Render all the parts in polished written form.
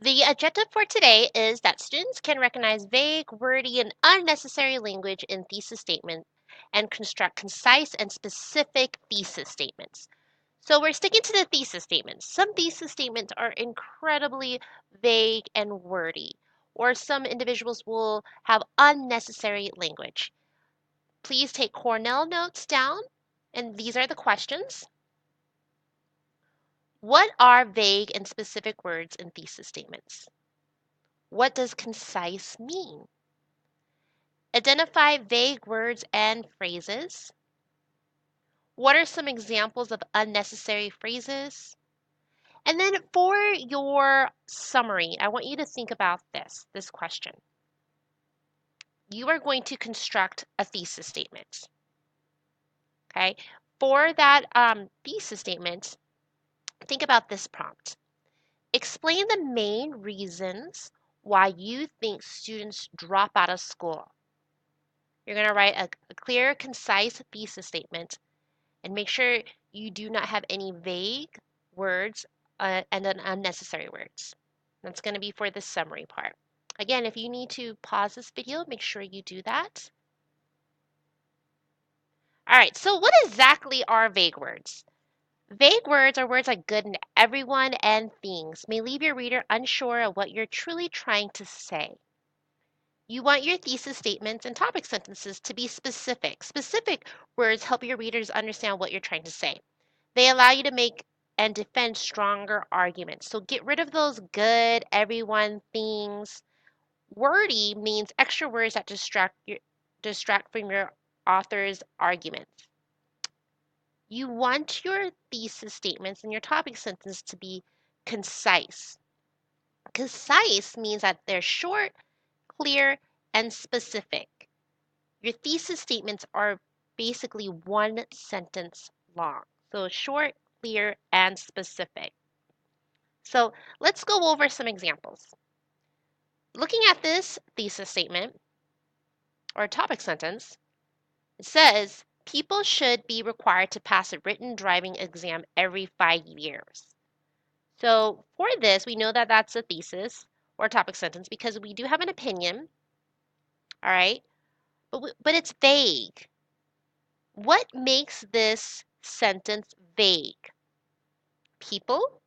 The objective for today is that students can recognize vague, wordy, and unnecessary language in thesis statements and construct concise and specific thesis statements. So we're sticking to the thesis statements. Some thesis statements are incredibly vague and wordy, or some individuals will have unnecessary language. Please take Cornell notes down, and these are the questions. What are vague and specific words in thesis statements? What does concise mean? Identify vague words and phrases. What are some examples of unnecessary phrases? And then for your summary, I want you to think about this question. You are going to construct a thesis statement. Okay? For that thesis statement, think about this prompt. Explain the main reasons why you think students drop out of school. You're going to write a clear, concise thesis statement and make sure you do not have any vague words and then unnecessary words. That's going to be for the summary part. Again, if you need to pause this video, make sure you do that. All right, so what exactly are vague words? Vague words are words like good and everyone and things may leave your reader unsure of what you're truly trying to say. You want your thesis statements and topic sentences to be specific. Specific words help your readers understand what you're trying to say. They allow you to make and defend stronger arguments. So get rid of those good, everyone, things. Wordy means extra words that distract from your author's arguments. You want your thesis statements and your topic sentence to be concise. Concise means that they're short, clear, and specific. Your thesis statements are basically one sentence long. So short, clear, and specific. So let's go over some examples. Looking at this thesis statement or topic sentence, it says people should be required to pass a written driving exam every 5 years. So for this, we know that that's a thesis or topic sentence because we do have an opinion, all right? But it's vague. What makes this sentence vague? People,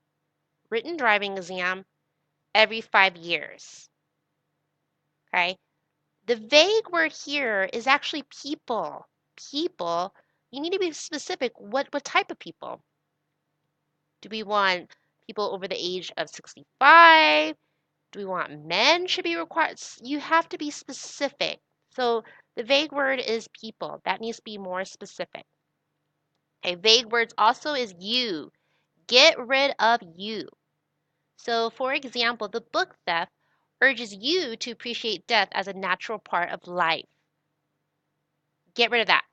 written driving exam every 5 years. Okay? The vague word here is actually people. People, you need to be specific. What type of people? Do we want people over the age of 65? Do we want men should be required? You have to be specific. So the vague word is people. That needs to be more specific. Okay, vague words also is you. Get rid of you. So for example, the book theft urges you to appreciate death as a natural part of life. Get rid of that.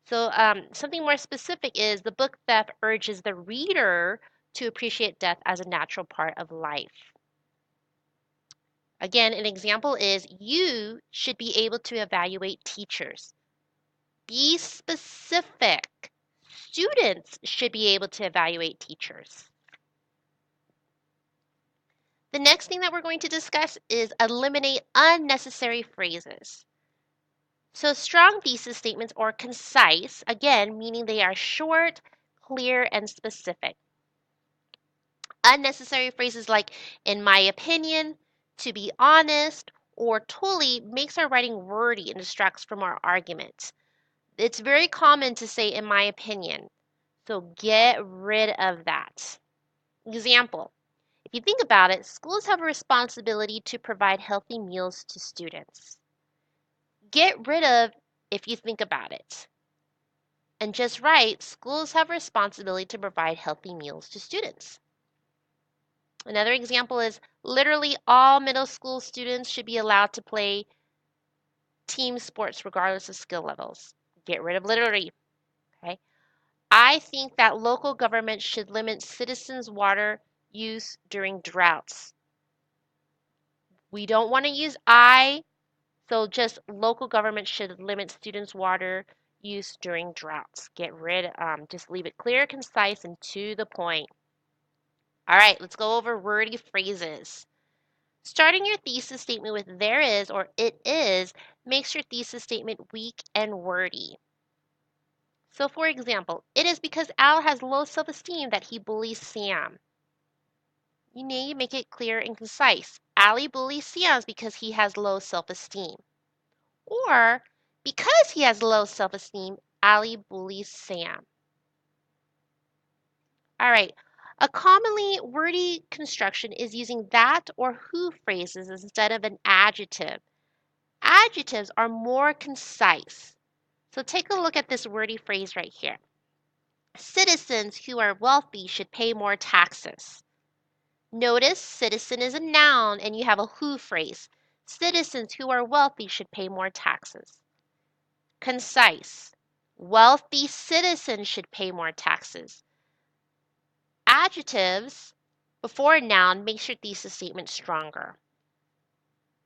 So something more specific is the book theft urges the reader to appreciate death as a natural part of life. Again, an example is you should be able to evaluate teachers. Be specific. Students should be able to evaluate teachers. The next thing that we're going to discuss is eliminate unnecessary phrases. So strong thesis statements are concise, again, meaning they are short, clear, and specific. Unnecessary phrases like, in my opinion, to be honest, or totally makes our writing wordy and distracts from our argument. It's very common to say, in my opinion, so get rid of that. Example, if you think about it, schools have a responsibility to provide healthy meals to students. Get rid of if you think about it. And just write, schools have a responsibility to provide healthy meals to students. Another example is literally all middle school students should be allowed to play team sports regardless of skill levels. Get rid of literally. Okay? I think that local government should limit citizens' water use during droughts. We don't want to use I, so just local government should limit students' water use during droughts. Just leave it clear, concise, and to the point. All right, let's go over wordy phrases. Starting your thesis statement with there is or it is makes your thesis statement weak and wordy. So for example, it is because Al has low self-esteem that he bullies Sam. You need to make it clear and concise. Ali bullies Sam because he has low self-esteem. Or because he has low self-esteem, Ali bullies Sam. All right. A commonly wordy construction is using that or who phrases instead of an adjective. Adjectives are more concise. So take a look at this wordy phrase right here. Citizens who are wealthy should pay more taxes. Notice citizen is a noun and you have a who phrase. Citizens who are wealthy should pay more taxes. Concise. Wealthy citizens should pay more taxes. Adjectives before a noun makes your thesis statement stronger.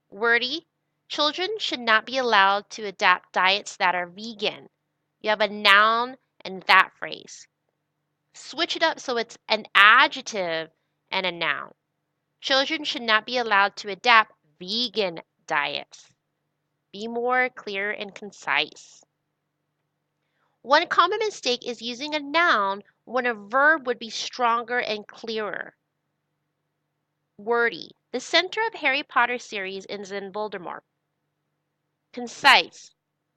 Wordy. Children should not be allowed to adapt diets that are vegan. You have a noun and that phrase. Switch it up so it's an adjective and a noun. Children should not be allowed to adapt vegan diets. Be more clear and concise. One common mistake is using a noun when a verb would be stronger and clearer. Wordy. The center of Harry Potter series is in Voldemort. Concise.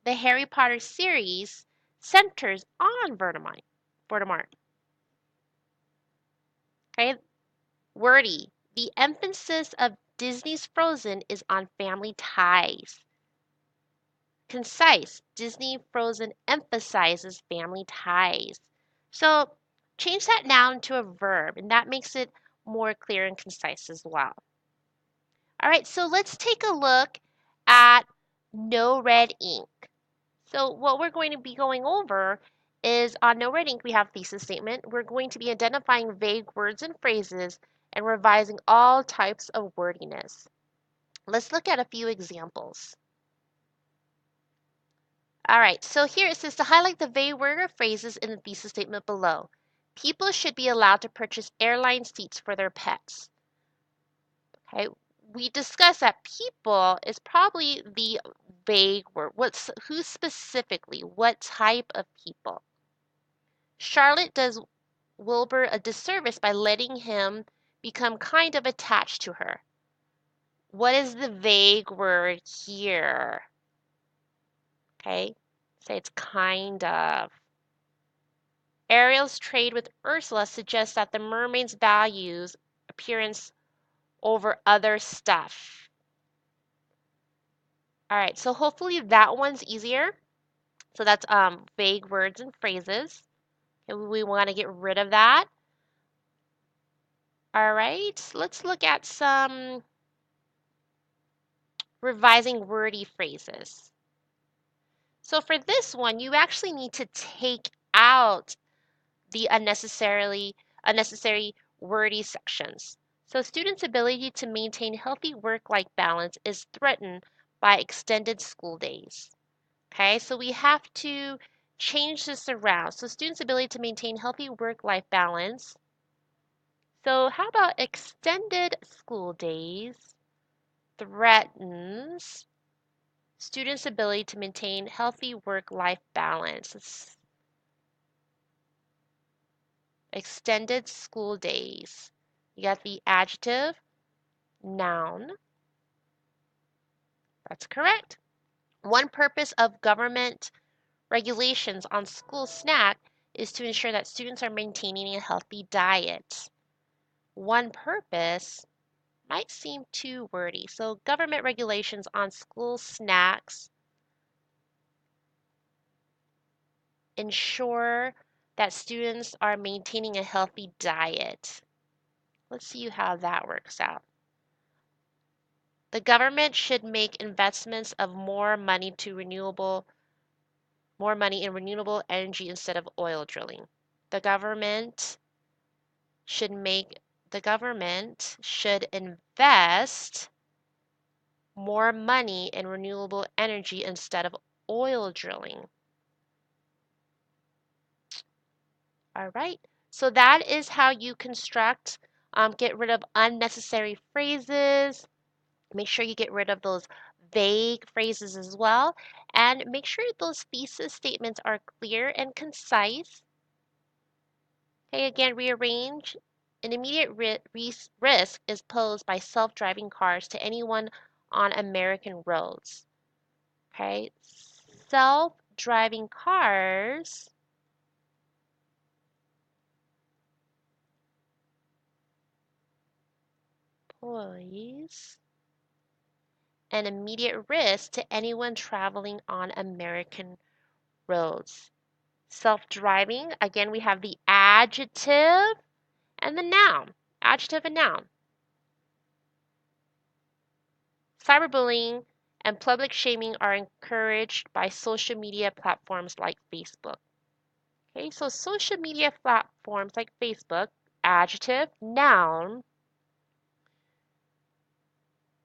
The Harry Potter series centers on Voldemort. Okay? Wordy. The emphasis of Disney's Frozen is on family ties. Concise. Disney Frozen emphasizes family ties. So change that noun to a verb, and that makes it more clear and concise as well. All right, so let's take a look at no red ink. So what we're going to be going over is on no red ink, we have thesis statement. We're going to be identifying vague words and phrases and revising all types of wordiness. Let's look at a few examples. All right, so here it says to highlight the vague word or phrases in the thesis statement below. People should be allowed to purchase airline seats for their pets. Okay, we discussed that people is probably the vague word. Who specifically? What type of people? Charlotte does Wilbur a disservice by letting him become kind of attached to her. What is the vague word here? Okay, say it's kind of. Ariel's trade with Ursula suggests that the mermaid's values appearance over other stuff. All right, so hopefully that one's easier. So that's vague words and phrases. And we want to get rid of that. All right, let's look at some revising wordy phrases. So for this one, you actually need to take out the unnecessary wordy sections. So students' ability to maintain healthy work-life balance is threatened by extended school days. Okay, so we have to change this around. So students' ability to maintain healthy work-life balance. So how about extended school days threatens students' ability to maintain healthy work-life balance. Extended school days. You got the adjective, noun. That's correct. One purpose of government regulations on school snack is to ensure that students are maintaining a healthy diet. One purpose might seem too wordy. So government regulations on school snacks ensure that students are maintaining a healthy diet. Let's see how that works out. The government should make investments of more money in renewable energy instead of oil drilling. The government should invest more money in renewable energy instead of oil drilling. All right, so that is how you construct, get rid of unnecessary phrases Make sure you get rid of those vague phrases as well, and make sure those thesis statements are clear and concise. Okay, again, rearrange. An immediate risk is posed by self-driving cars to anyone on American roads. Okay, self-driving cars pose an immediate risk to anyone traveling on American roads. Self-driving, again, we have the adjective and the noun. Adjective and noun. Cyberbullying and public shaming are encouraged by social media platforms like Facebook. Okay, so social media platforms like Facebook, adjective, noun,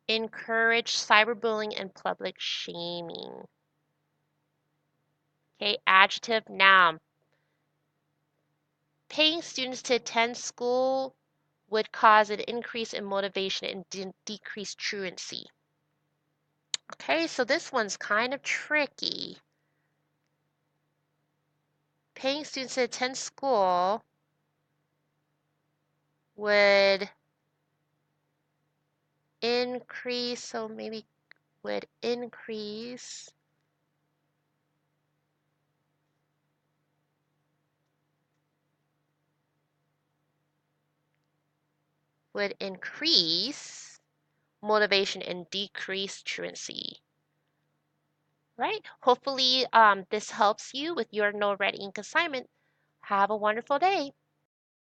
encourage cyberbullying and public shaming. Okay, adjective, noun. Paying students to attend school would cause an increase in motivation and decrease truancy. Okay, so this one's kind of tricky. Paying students to attend school would increase, so maybe would increase would increase motivation and decrease truancy. Right? Hopefully, this helps you with your no red ink assignment. Have a wonderful day.